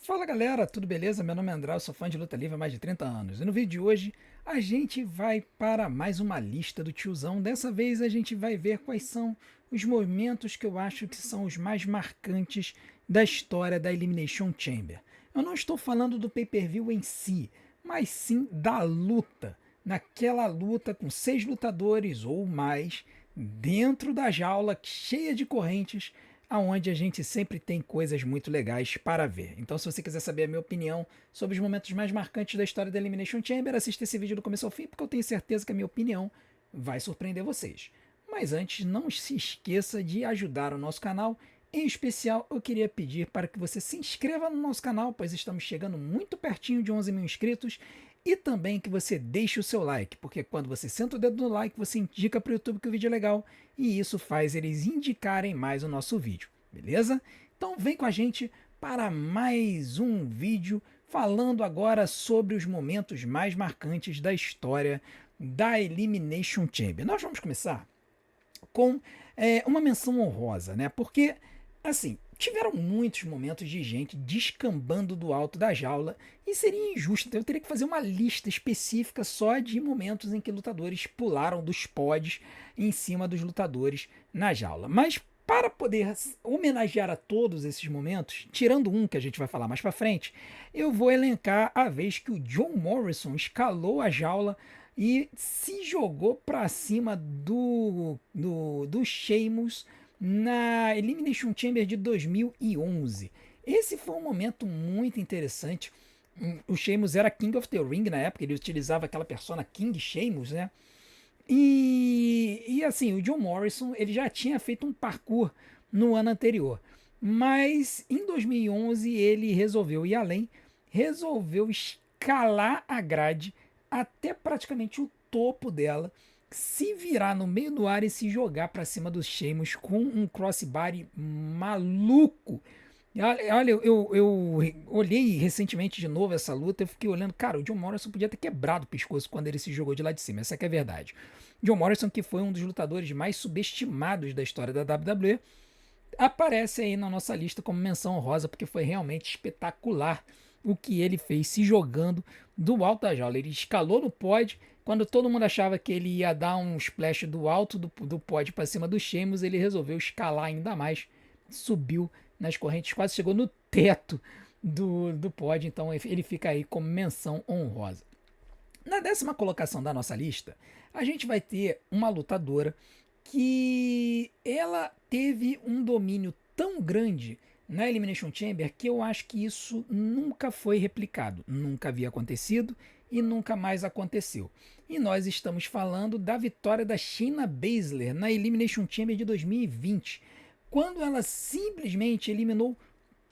Fala galera, tudo beleza? Meu nome é André, eu sou fã de luta livre há mais de 30 anos. E no vídeo de hoje a gente vai para mais uma lista do tiozão. Dessa vez a gente vai ver quais são os momentos que eu acho que são os mais marcantes da história da Elimination Chamber. Eu não estou falando do pay-per-view em si, mas sim da luta. Naquela luta com 6 lutadores ou mais, dentro da jaula cheia de correntes, aonde a gente sempre tem coisas muito legais para ver. Então, se você quiser saber a minha opinião sobre os momentos mais marcantes da história da Elimination Chamber, assista esse vídeo do começo ao fim, porque eu tenho certeza que a minha opinião vai surpreender vocês. Mas antes, não se esqueça de ajudar o nosso canal. Em especial, eu queria pedir para que você se inscreva no nosso canal, pois estamos chegando muito pertinho de 11 mil inscritos, e também que você deixe o seu like, porque quando você senta o dedo no like, você indica para o YouTube que o vídeo é legal, e isso faz eles indicarem mais o nosso vídeo, beleza? Então vem com a gente para mais um vídeo falando agora sobre os momentos mais marcantes da história da Elimination Chamber. Nós vamos começar com uma menção honrosa, né? Porque, assim, tiveram muitos momentos de gente descambando do alto da jaula e seria injusto. Então eu teria que fazer uma lista específica só de momentos em que lutadores pularam dos pods em cima dos lutadores na jaula. Mas para poder homenagear a todos esses momentos, tirando um que a gente vai falar mais para frente, eu vou elencar a vez que o John Morrison escalou a jaula e se jogou para cima do Sheamus na Elimination Chamber de 2011. Esse foi um momento muito interessante. O Sheamus era King of the Ring na época, ele utilizava aquela persona King Sheamus, né? E assim, o John Morrison ele já tinha feito um parkour no ano anterior, mas em 2011 ele resolveu ir além, resolveu escalar a grade até praticamente o topo dela, se virar no meio do ar e se jogar para cima dos Sheamus com um crossbody maluco. Olha, eu olhei recentemente de novo essa luta, eu fiquei olhando, cara, o John Morrison podia ter quebrado o pescoço quando ele se jogou de lá de cima, essa que é a verdade. John Morrison, que foi um dos lutadores mais subestimados da história da WWE, aparece aí na nossa lista como menção honrosa, porque foi realmente espetacular o que ele fez se jogando do alto da jaula. Ele escalou no pod, quando todo mundo achava que ele ia dar um splash do alto do pod para cima do Sheamus, ele resolveu escalar ainda mais, subiu nas correntes, quase chegou no teto do pod, então ele fica aí como menção honrosa. Na 10ª colocação da nossa lista, a gente vai ter uma lutadora que ela teve um domínio tão grande na Elimination Chamber que eu acho que isso nunca foi replicado, nunca havia acontecido e nunca mais aconteceu. E nós estamos falando da vitória da Shayna Baszler na Elimination Chamber de 2020, quando ela simplesmente eliminou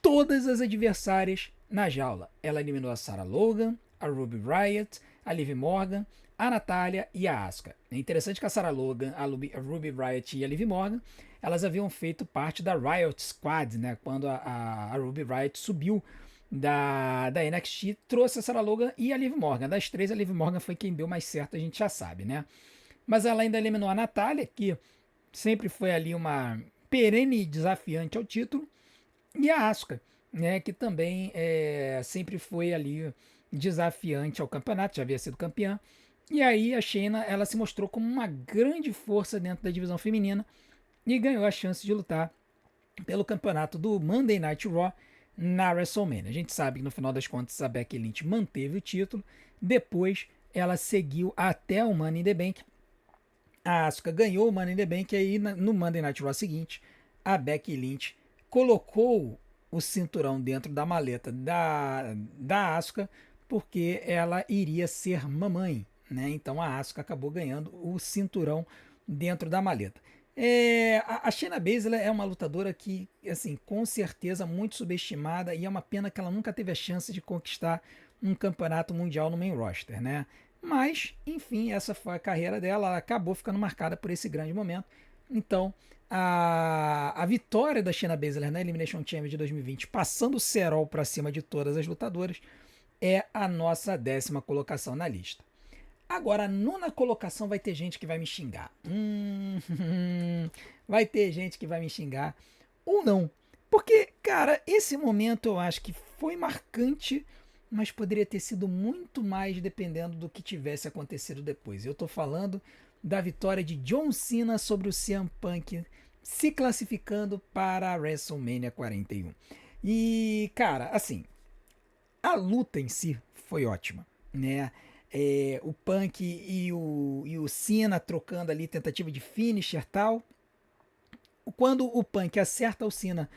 todas as adversárias na jaula. Ela eliminou a Sarah Logan, a Ruby Riott, a Liv Morgan, a Natália e a Asuka. É interessante que a Sarah Logan, a Ruby Riott e a Liv Morgan, elas haviam feito parte da Riot Squad, né? Quando a Ruby Riott subiu da NXT, trouxe a Sarah Logan e a Liv Morgan. Das três, a Liv Morgan foi quem deu mais certo, a gente já sabe, né? Mas ela ainda eliminou a Natália, que sempre foi ali uma perene desafiante ao título, e a Asuka, né, que também sempre foi ali desafiante ao campeonato, já havia sido campeã. E aí a Shayna, ela se mostrou como uma grande força dentro da divisão feminina e ganhou a chance de lutar pelo campeonato do Monday Night Raw na WrestleMania. A gente sabe que no final das contas a Becky Lynch manteve o título, depois ela seguiu até o Money in the Bank. A Asuka ganhou o Money in the Bank e aí no Monday Night Raw seguinte, a Becky Lynch colocou o cinturão dentro da maleta da Asuka porque ela iria ser mamãe, né? Então a Asuka acabou ganhando o cinturão dentro da maleta. A Shayna Baszler é uma lutadora que, assim, com certeza muito subestimada e é uma pena que ela nunca teve a chance de conquistar um campeonato mundial no main roster, né? Mas, enfim, essa foi a carreira dela, ela acabou ficando marcada por esse grande momento. Então, a vitória da Shayna Baszler na Elimination Chamber de 2020, passando o cerol para cima de todas as lutadoras, é a nossa 10ª colocação na lista. Agora, a 9ª colocação vai ter gente que vai me xingar. Vai ter gente que vai me xingar ou não. Porque, cara, esse momento eu acho que foi marcante, mas poderia ter sido muito mais dependendo do que tivesse acontecido depois. Eu tô falando da vitória de John Cena sobre o CM Punk, se classificando para a WrestleMania 41. E, cara, assim, a luta em si foi ótima, né? O Punk e o Cena trocando ali tentativa de finisher e tal. Quando o Punk acerta o Cena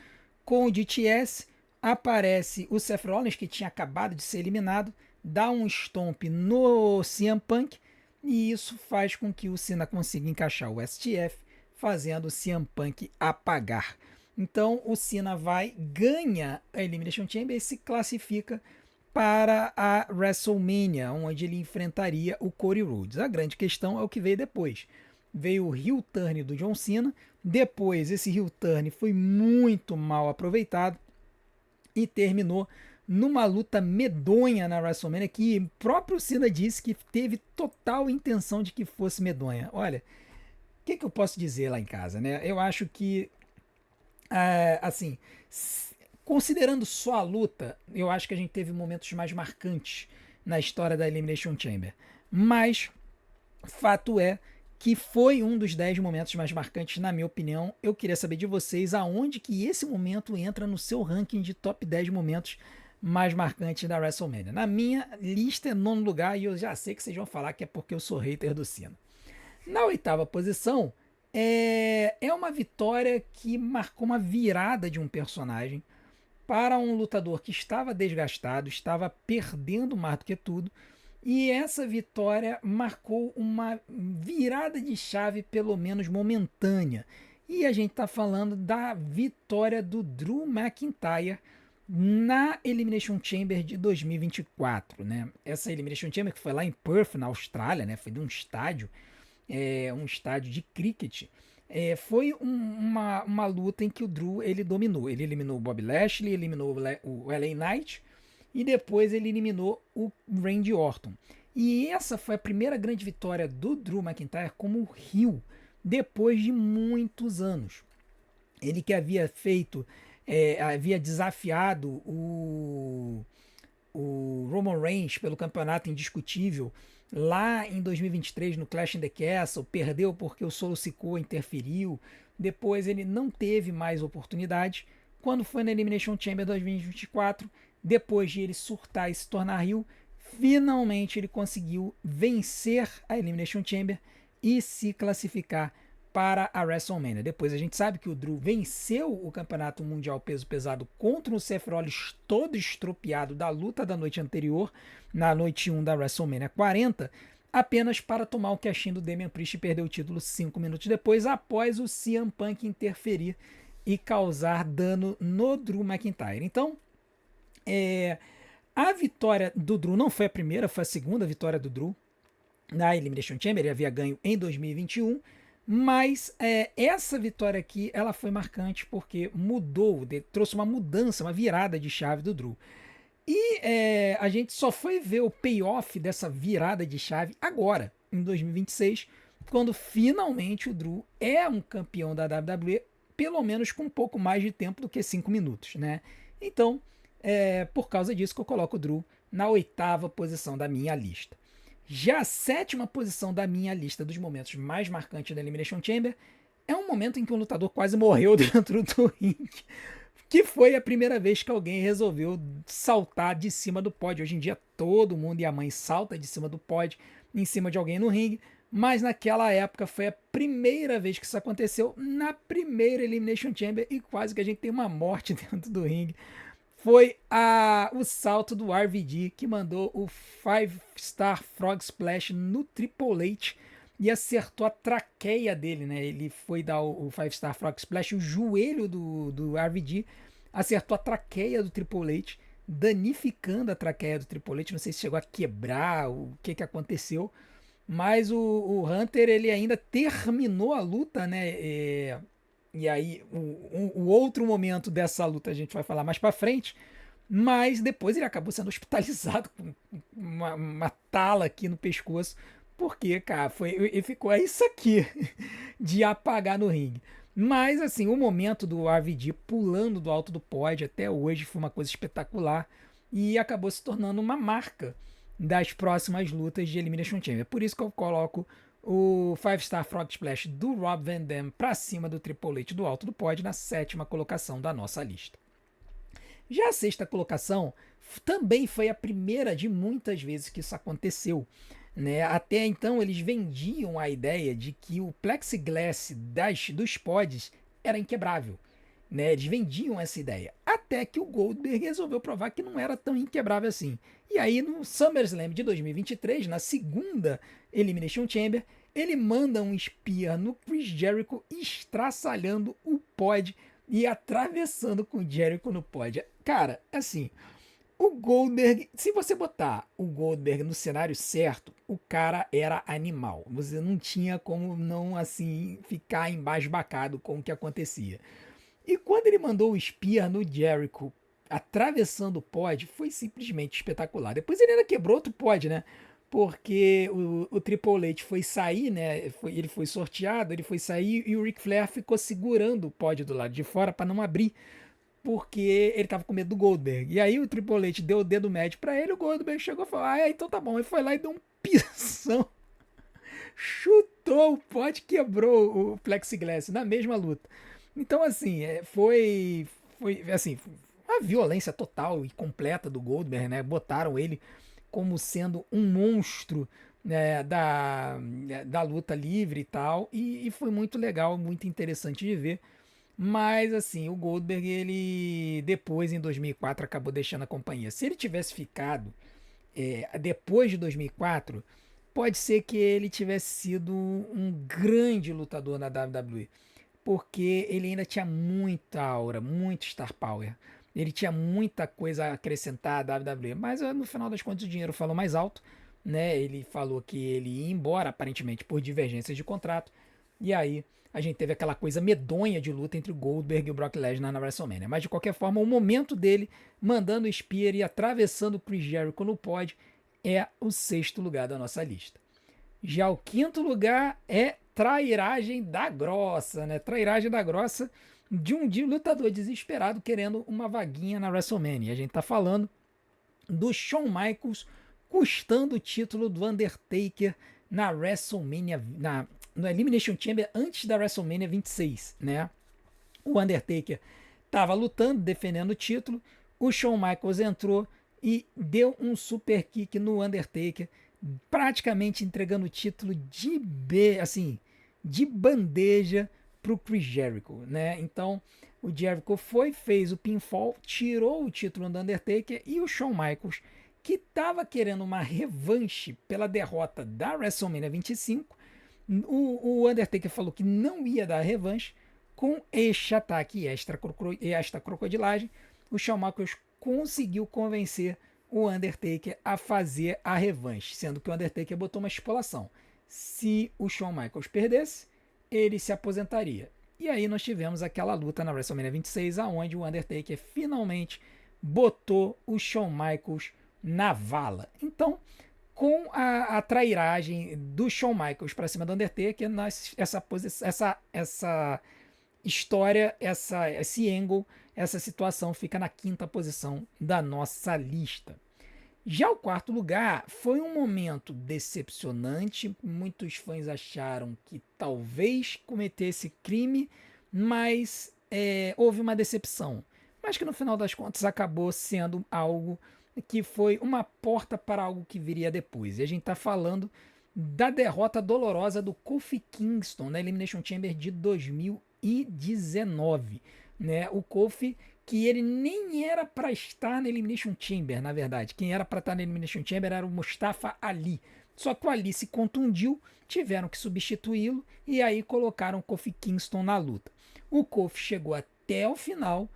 com o DTS, aparece o Seth Rollins, que tinha acabado de ser eliminado, dá um stomp no CM Punk, e isso faz com que o Cena consiga encaixar o STF, fazendo o CM Punk apagar. Então o Cena vai, ganha a Elimination Chamber e se classifica para a WrestleMania, onde ele enfrentaria o Cody Rhodes. A grande questão é o que veio depois. Veio o heel turn do John Cena, depois esse heel turn foi muito mal aproveitado e terminou numa luta medonha na WrestleMania, que o próprio Cena disse que teve total intenção de que fosse medonha. Olha, o que eu posso dizer lá em casa, né? Eu acho que, assim, considerando só a luta, eu acho que a gente teve momentos mais marcantes na história da Elimination Chamber. Mas, fato é que foi um dos 10 momentos mais marcantes, na minha opinião. Eu queria saber de vocês aonde que esse momento entra no seu ranking de top 10 momentos mais marcantes da WrestleMania. Na minha lista é nono lugar e eu já sei que vocês vão falar que é porque eu sou hater do Cena. Na oitava posição, é uma vitória que marcou uma virada de um personagem para um lutador que estava desgastado, estava perdendo mais do que tudo. E essa vitória marcou uma virada de chave, pelo menos momentânea. E a gente está falando da vitória do Drew McIntyre na Elimination Chamber de 2024, né? Essa Elimination Chamber que foi lá em Perth, na Austrália, né? Foi de um estádio de cricket. Foi uma luta em que o Drew ele dominou. Ele eliminou o Bob Lashley, eliminou o LA Knight e depois ele eliminou o Randy Orton. E essa foi a primeira grande vitória do Drew McIntyre como heel depois de muitos anos. Ele que havia desafiado o Roman Reigns pelo campeonato indiscutível lá em 2023 no Clash in the Castle, perdeu porque o Solo Sikoa interferiu, depois ele não teve mais oportunidade. Quando foi na Elimination Chamber 2024, depois de ele surtar e se tornar heel, finalmente ele conseguiu vencer a Elimination Chamber e se classificar para a WrestleMania. Depois a gente sabe que o Drew venceu o Campeonato Mundial Peso Pesado contra o Seth Rollins todo estropiado da luta da noite anterior, na noite 1 da WrestleMania 40, apenas para tomar o cashin do Damian Priest e perder o título 5 minutos depois, após o CM Punk interferir e causar dano no Drew McIntyre. Então, a vitória do Drew não foi a primeira, foi a segunda vitória do Drew na Elimination Chamber. Ele havia ganho em 2021, mas essa vitória aqui ela foi marcante porque trouxe uma mudança, uma virada de chave do Drew. E a gente só foi ver o payoff dessa virada de chave agora, em 2026, quando finalmente o Drew é um campeão da WWE, pelo menos com um pouco mais de tempo do que 5 minutos, né? Então, por causa disso que eu coloco o Drew na oitava posição da minha lista. Já a sétima posição da minha lista dos momentos mais marcantes da Elimination Chamber é um momento em que um lutador quase morreu dentro do ringue, que foi a primeira vez que alguém resolveu saltar de cima do pódio. Hoje em dia todo mundo e a mãe salta de cima do pódio, em cima de alguém no ringue, mas naquela época foi a primeira vez que isso aconteceu, na primeira Elimination Chamber, e quase que a gente tem uma morte dentro do ringue. Foi o salto do RVD que mandou o 5-Star Frog Splash no Triple H e acertou a traqueia dele, né? Ele foi dar o 5-Star Frog Splash, o joelho do RVD acertou a traqueia do Triple H, danificando a traqueia do Triple H. Não sei se chegou a quebrar, o que aconteceu, mas o Hunter ele ainda terminou a luta, né? E aí, o outro momento dessa luta a gente vai falar mais pra frente, mas depois ele acabou sendo hospitalizado com uma tala aqui no pescoço, porque, cara, e ficou isso aqui de apagar no ringue. Mas, assim, o momento do RVD pulando do alto do pódio até hoje foi uma coisa espetacular e acabou se tornando uma marca das próximas lutas de Elimination Chamber. Por isso que eu coloco o 5-Star Frog Splash do Rob Van Dam para cima do Triple H do alto do pódio na sétima colocação da nossa lista. Já a sexta colocação também foi a primeira de muitas vezes que isso aconteceu. Né? Até então eles vendiam a ideia de que o plexiglass dos pods era inquebrável. Né? Eles vendiam essa ideia. Até que o Goldberg resolveu provar que não era tão inquebrável assim. E aí no SummerSlam de 2023, na segunda Elimination Chamber, ele manda um spear no Chris Jericho, estraçalhando o pod e atravessando com o Jericho no pod. Cara, assim, o Goldberg, se você botar o Goldberg no cenário certo, o cara era animal. Você não tinha como não, assim, ficar embasbacado com o que acontecia. E quando ele mandou o Spear no Jericho, atravessando o pod, foi simplesmente espetacular. Depois ele ainda quebrou outro pod, né? Porque o Triple H foi sair, né? Ele foi sorteado, ele foi sair e o Ric Flair ficou segurando o pod do lado de fora para não abrir, porque ele tava com medo do Goldberg. E aí o Triple H deu o dedo médio para ele, o Goldberg chegou e falou: ah, então tá bom. Ele foi lá e deu um pisão, chutou o pod, quebrou o plexiglass na mesma luta. Então, assim, foi assim, uma violência total e completa do Goldberg, né? Botaram ele como sendo um monstro, né, da luta livre e tal, e foi muito legal, muito interessante de ver. Mas assim, o Goldberg, ele depois em 2004 acabou deixando a companhia. Se ele tivesse ficado depois de 2004, pode ser que ele tivesse sido um grande lutador na WWE, porque ele ainda tinha muita aura, muito star power. Ele tinha muita coisa a acrescentar à WWE, mas no final das contas o dinheiro falou mais alto, né? Ele falou que ele ia embora, aparentemente por divergências de contrato, e aí a gente teve aquela coisa medonha de luta entre o Goldberg e o Brock Lesnar na WrestleMania. Mas de qualquer forma, o momento dele mandando o Spear e atravessando o Chris Jericho no pod é o sexto lugar da nossa lista. Já o quinto lugar é trairagem da grossa, né? Trairagem da grossa de um lutador desesperado querendo uma vaguinha na WrestleMania. A gente tá falando do Shawn Michaels custando o título do Undertaker na WrestleMania, no Elimination Chamber antes da WrestleMania 26, né? O Undertaker estava lutando, defendendo o título, o Shawn Michaels entrou e deu um super kick no Undertaker, praticamente entregando o título assim, de bandeja para o Chris Jericho, né? Então o Jericho fez o pinfall, tirou o título do Undertaker e o Shawn Michaels, que estava querendo uma revanche pela derrota da WrestleMania 25, o Undertaker falou que não ia dar revanche. Com este ataque e esta crocodilagem, o Shawn Michaels conseguiu convencer o Undertaker a fazer a revanche, sendo que o Undertaker botou uma estipulação: se o Shawn Michaels perdesse, ele se aposentaria. E aí nós tivemos aquela luta na WrestleMania 26, aonde o Undertaker finalmente botou o Shawn Michaels na vala. Então, com a trairagem do Shawn Michaels para cima do Undertaker, essa história, esse angle, essa situação fica na quinta posição da nossa lista. Já o quarto lugar foi um momento decepcionante. Muitos fãs acharam que talvez cometesse crime, mas houve uma decepção. Mas que no final das contas acabou sendo algo que foi uma porta para algo que viria depois. E a gente está falando da derrota dolorosa do Kofi Kingston na Elimination Chamber de 2019. Né? O Kofi, que ele nem era para estar na Elimination Chamber, na verdade. Quem era para estar na Elimination Chamber era o Mustafa Ali. Só que o Ali se contundiu, tiveram que substituí-lo e aí colocaram o Kofi Kingston na luta. O Kofi chegou até o final,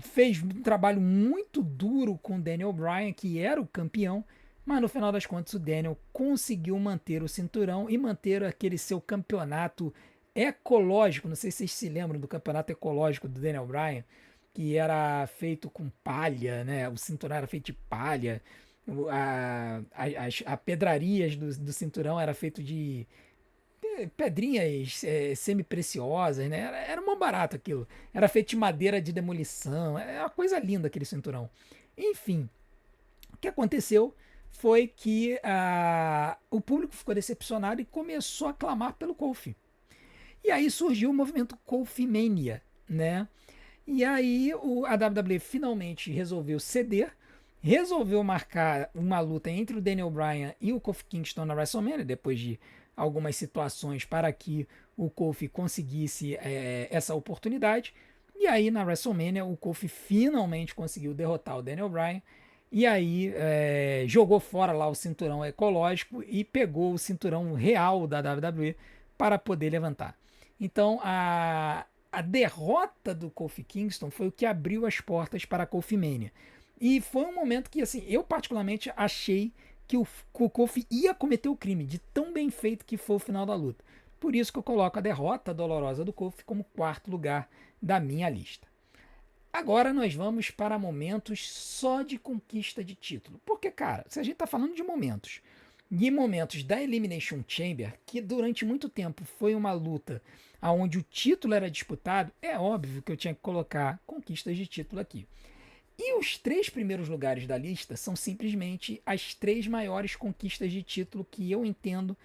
fez um trabalho muito duro com o Daniel Bryan, que era o campeão, mas no final das contas o Daniel conseguiu manter o cinturão e manter aquele seu campeonato ecológico. Não sei se vocês se lembram do campeonato ecológico do Daniel Bryan, que era feito com palha, né? O cinturão era feito de palha, as pedrarias do cinturão era feito de pedrinhas semi-preciosas, né? Era mó barato aquilo. Era feito de madeira de demolição. É uma coisa linda aquele cinturão. Enfim, o que aconteceu foi que o público ficou decepcionado e começou a clamar pelo Kofi. E aí surgiu o movimento Kofi Mania, né? E aí a WWE finalmente resolveu ceder, resolveu marcar uma luta entre o Daniel Bryan e o Kofi Kingston na WrestleMania, depois de algumas situações para que o Kofi conseguisse essa oportunidade. E aí na WrestleMania o Kofi finalmente conseguiu derrotar o Daniel Bryan. E aí jogou fora lá o cinturão ecológico e pegou o cinturão real da WWE para poder levantar. Então a derrota do Kofi Kingston foi o que abriu as portas para a Kofi Mania. E foi um momento que, assim, eu particularmente achei que o Kofi ia cometer o crime, de tão bem feito que foi o final da luta. Por isso que eu coloco a derrota dolorosa do Kofi como quarto lugar da minha lista. Agora nós vamos para momentos só de conquista de título. Porque, cara, se a gente está falando de momentos, e momentos da Elimination Chamber, que durante muito tempo foi uma luta onde o título era disputado, é óbvio que eu tinha que colocar conquistas de título aqui. E os 3 primeiros lugares da lista são simplesmente as 3 maiores conquistas de título que eu entendo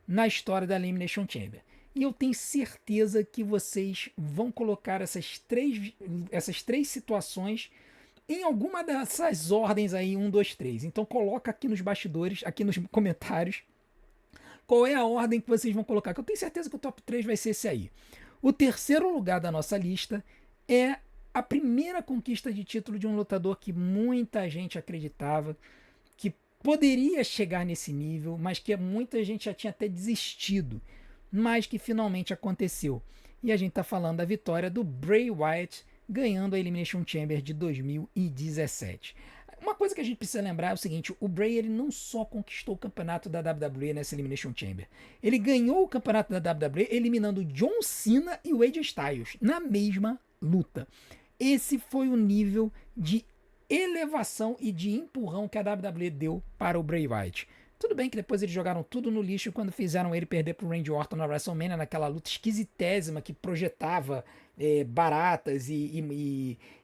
na história da Elimination Chamber. E eu tenho certeza que vocês vão colocar essas três situações em alguma dessas ordens aí, 1, 2, 3. Então coloca aqui nos bastidores, aqui nos comentários, qual é a ordem que vocês vão colocar, que eu tenho certeza que o top 3 vai ser esse aí. O terceiro lugar da nossa lista é a primeira conquista de título de um lutador que muita gente acreditava que poderia chegar nesse nível, mas que muita gente já tinha até desistido, mas que finalmente aconteceu. E a gente está falando da vitória do Bray Wyatt ganhando a Elimination Chamber de 2017. Uma coisa que a gente precisa lembrar é o seguinte: o Bray ele não só conquistou o campeonato da WWE nessa Elimination Chamber, ele ganhou o campeonato da WWE eliminando John Cena e o AJ Styles na mesma luta. Esse foi o nível de elevação e de empurrão que a WWE deu para o Bray Wyatt. Tudo bem que depois eles jogaram tudo no lixo quando fizeram ele perder para o Randy Orton na WrestleMania, naquela luta esquisitésima que projetava baratas e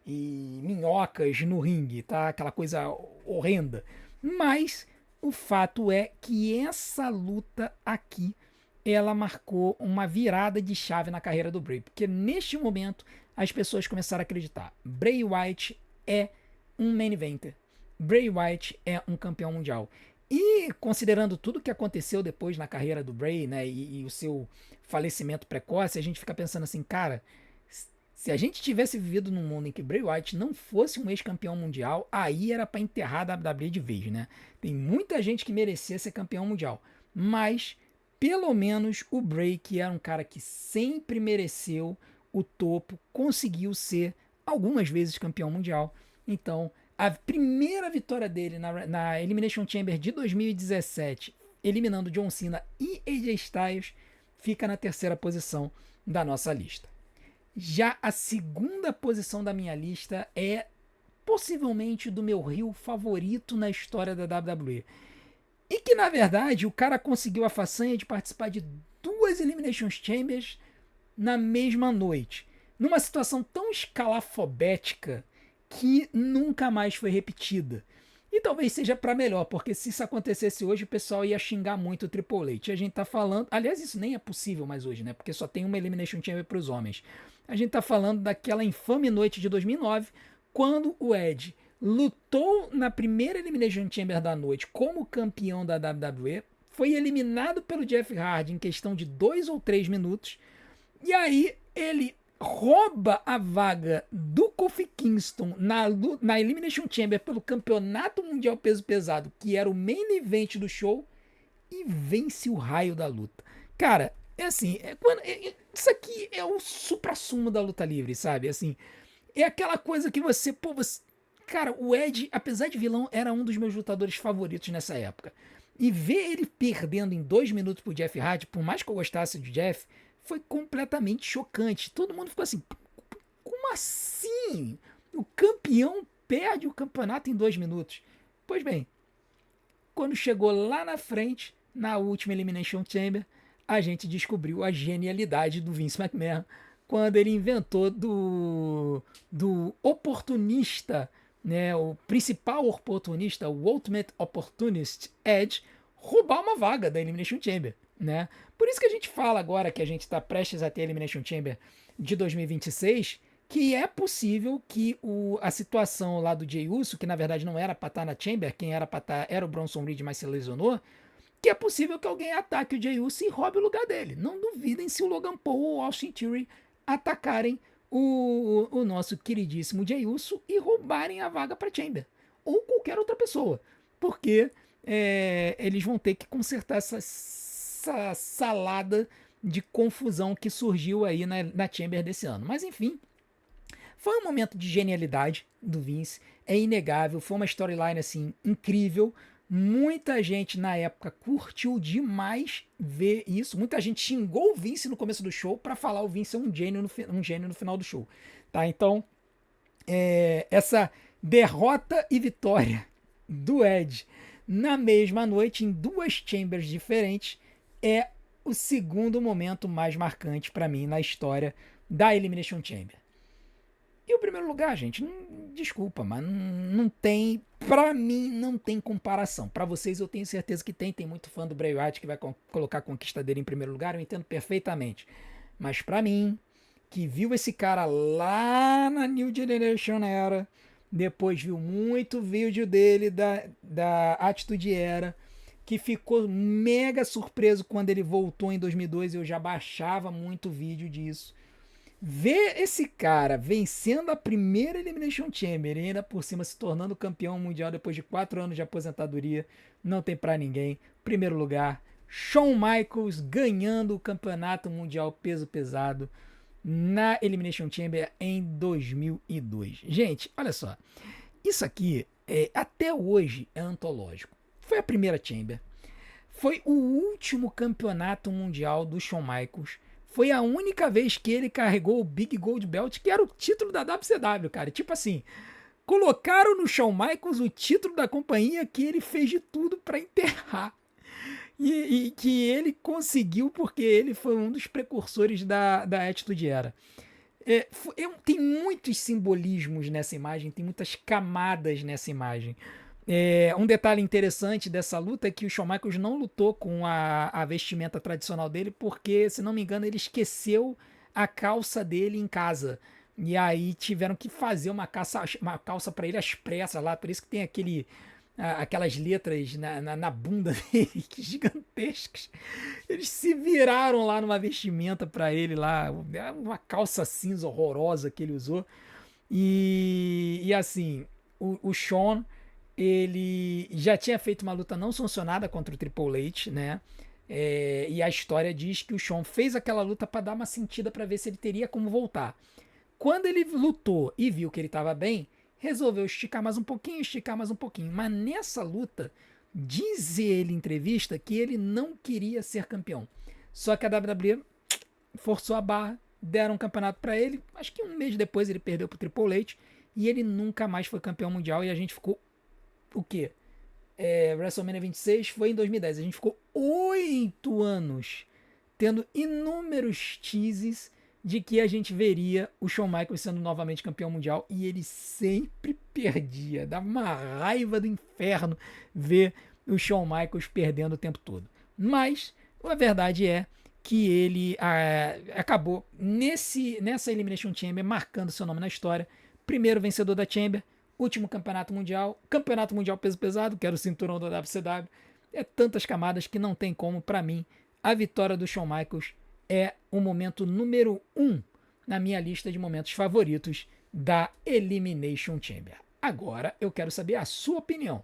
minhocas no ringue, tá? Aquela coisa horrenda. Mas o fato é que essa luta aqui, ela marcou uma virada de chave na carreira do Bray, porque neste momento as pessoas começaram a acreditar. Bray Wyatt é um main eventer. Bray Wyatt é um campeão mundial. E considerando tudo que aconteceu depois na carreira do Bray, né, e o seu falecimento precoce, a gente fica pensando assim, cara, se a gente tivesse vivido num mundo em que Bray Wyatt não fosse um ex-campeão mundial, aí era para enterrar a WWE de vez, né? Tem muita gente que merecia ser campeão mundial, mas pelo menos o Bray, que era um cara que sempre mereceu o topo, conseguiu ser algumas vezes campeão mundial. Então, a primeira vitória dele na Elimination Chamber de 2017, eliminando John Cena e AJ Styles, fica na terceira posição da nossa lista. Já a segunda posição da minha lista é possivelmente do meu Rio favorito na história da WWE. E que, na verdade, o cara conseguiu a façanha de participar de 2 Elimination Chambers na mesma noite. Numa situação tão escalafobética que nunca mais foi repetida. E talvez seja para melhor, porque se isso acontecesse hoje, o pessoal ia xingar muito o Triple H. E a gente tá falando... Aliás, isso nem é possível mais hoje, né? Porque só tem uma Elimination Chamber para os homens. A gente tá falando daquela infame noite de 2009, quando o Edge lutou na primeira Elimination Chamber da noite como campeão da WWE, foi eliminado pelo Jeff Hardy em questão de 2 ou 3 minutos, e aí ele rouba a vaga do Kofi Kingston na Elimination Chamber pelo Campeonato Mundial Peso Pesado, que era o main event do show, e vence o raio da luta. Cara, é assim, isso aqui é o suprassumo da luta livre, sabe? Assim, é aquela coisa que cara, o Edge, apesar de vilão, era um dos meus lutadores favoritos nessa época. E ver ele perdendo em 2 minutos pro Jeff Hardy, por mais que eu gostasse de Jeff, foi completamente chocante. Todo mundo ficou assim, como assim? O campeão perde o campeonato em 2 minutos. Pois bem, quando chegou lá na frente, na última Elimination Chamber, a gente descobriu a genialidade do Vince McMahon quando ele inventou do oportunista, né, o principal oportunista, o Ultimate Opportunist Edge, roubar uma vaga da Elimination Chamber, né? Por isso que a gente fala agora que a gente está prestes a ter a Elimination Chamber de 2026, que é possível que a situação lá do Jey Uso, que na verdade não era para estar na Chamber, quem era para estar era o Bronson Reed, mas se lesionou, que é possível que alguém ataque o Jey Uso e roube o lugar dele. Não duvidem se o Logan Paul ou o Austin Theory atacarem o nosso queridíssimo Jey Uso e roubarem a vaga para Chamber. Ou qualquer outra pessoa. Porque eles vão ter que consertar essa salada de confusão que surgiu aí na Chamber desse ano. Mas enfim, foi um momento de genialidade do Vince, é inegável, foi uma storyline assim incrível. Muita gente na época curtiu demais ver isso. Muita gente xingou o Vince no começo do show para falar o Vince é um gênio no final do show, tá? Então, essa derrota e vitória do Edge na mesma noite em duas chambers diferentes é o segundo momento mais marcante para mim na história da Elimination Chamber. E o primeiro lugar, gente, desculpa, mas não tem, pra mim, não tem comparação. Pra vocês eu tenho certeza que tem muito fã do Bray Wyatt que vai colocar a conquista dele em primeiro lugar, eu entendo perfeitamente. Mas pra mim, que viu esse cara lá na New Generation Era, depois viu muito vídeo dele da Attitude Era, que ficou mega surpreso quando ele voltou em 2002, eu já baixava muito vídeo disso. Ver esse cara vencendo a primeira Elimination Chamber e ainda por cima se tornando campeão mundial depois de 4 anos de aposentadoria, não tem pra ninguém. Primeiro lugar, Shawn Michaels ganhando o campeonato mundial peso pesado na Elimination Chamber em 2002. Gente, olha só, isso aqui até hoje é antológico. Foi a primeira Chamber, foi o último campeonato mundial do Shawn Michaels. Foi a única vez que ele carregou o Big Gold Belt, que era o título da WCW, cara. Tipo assim, colocaram no Shawn Michaels o título da companhia que ele fez de tudo para enterrar. E que ele conseguiu porque ele foi um dos precursores da Attitude Era. Tem muitos simbolismos nessa imagem, tem muitas camadas nessa imagem. Um detalhe interessante dessa luta é que o Shawn Michaels não lutou com a vestimenta tradicional dele, porque, se não me engano, ele esqueceu a calça dele em casa. E aí tiveram que fazer uma calça para ele às pressas lá, por isso que tem aquelas letras na bunda dele, que gigantescas. Eles se viraram lá numa vestimenta para ele lá, uma calça cinza horrorosa que ele usou. E assim, o Shawn, ele já tinha feito uma luta não sancionada contra o Triple H, né? E a história diz que o Shawn fez aquela luta para dar uma sentida para ver se ele teria como voltar. Quando ele lutou e viu que ele estava bem, resolveu esticar mais um pouquinho. Mas nessa luta, diz ele em entrevista que ele não queria ser campeão. Só que a WWE forçou a barra, deram um campeonato para ele. Acho que um mês depois ele perdeu pro Triple H e ele nunca mais foi campeão mundial e a gente ficou o quê? WrestleMania 26 foi em 2010. A gente ficou 8 anos tendo inúmeros teases de que a gente veria o Shawn Michaels sendo novamente campeão mundial e ele sempre perdia. Dava uma raiva do inferno ver o Shawn Michaels perdendo o tempo todo. Mas a verdade é que ele acabou nessa Elimination Chamber marcando seu nome na história. Primeiro vencedor da Chamber, último campeonato mundial peso pesado, que era o cinturão da WCW. Tantas camadas que não tem como, para mim, a vitória do Shawn Michaels é o momento número 1 na minha lista de momentos favoritos da Elimination Chamber. Agora eu quero saber a sua opinião.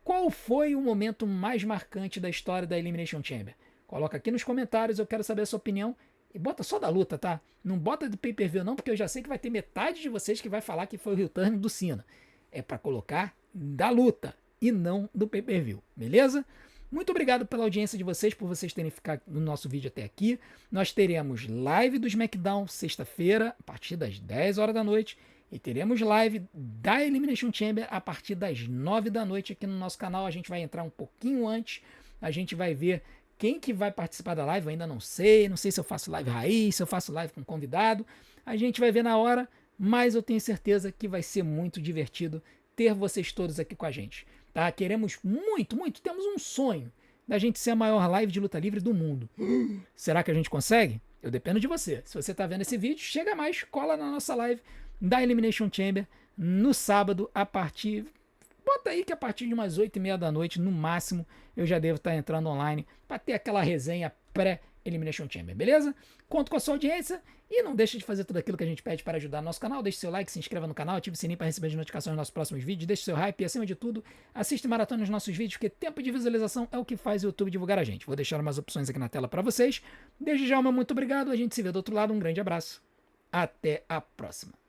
Qual foi o momento mais marcante da história da Elimination Chamber? Coloca aqui nos comentários, eu quero saber a sua opinião. E bota só da luta, tá? Não bota do pay-per-view não, porque eu já sei que vai ter metade de vocês que vai falar que foi o return do Cena. É para colocar da luta e não do pay-per-view, beleza? Muito obrigado pela audiência de vocês, por vocês terem ficado no nosso vídeo até aqui. Nós teremos live do SmackDown sexta-feira, a partir das 10 horas da noite. E teremos live da Elimination Chamber a partir das 9 da noite aqui no nosso canal. A gente vai entrar um pouquinho antes. A gente vai ver Quem que vai participar da live eu ainda não sei. Não sei se eu faço live raiz, se eu faço live com convidado. A gente vai ver na hora, mas eu tenho certeza que vai ser muito divertido ter vocês todos aqui com a gente. Tá? Queremos muito, muito, temos um sonho da gente ser a maior live de luta livre do mundo. Será que a gente consegue? Eu dependo de você. Se você está vendo esse vídeo, chega mais, cola na nossa live da Elimination Chamber no sábado a partir... Bota aí que a partir de umas 8h30 da noite, no máximo, eu já devo estar entrando online para ter aquela resenha pré-Elimination Chamber, beleza? Conto com a sua audiência e não deixe de fazer tudo aquilo que a gente pede para ajudar o nosso canal. Deixe seu like, se inscreva no canal, ative o sininho para receber as notificações dos nossos próximos vídeos, deixe seu hype e, acima de tudo, assista e maratona os nossos vídeos, porque tempo de visualização é o que faz o YouTube divulgar a gente. Vou deixar umas opções aqui na tela para vocês. Desde já, muito obrigado. A gente se vê do outro lado. Um grande abraço. Até a próxima.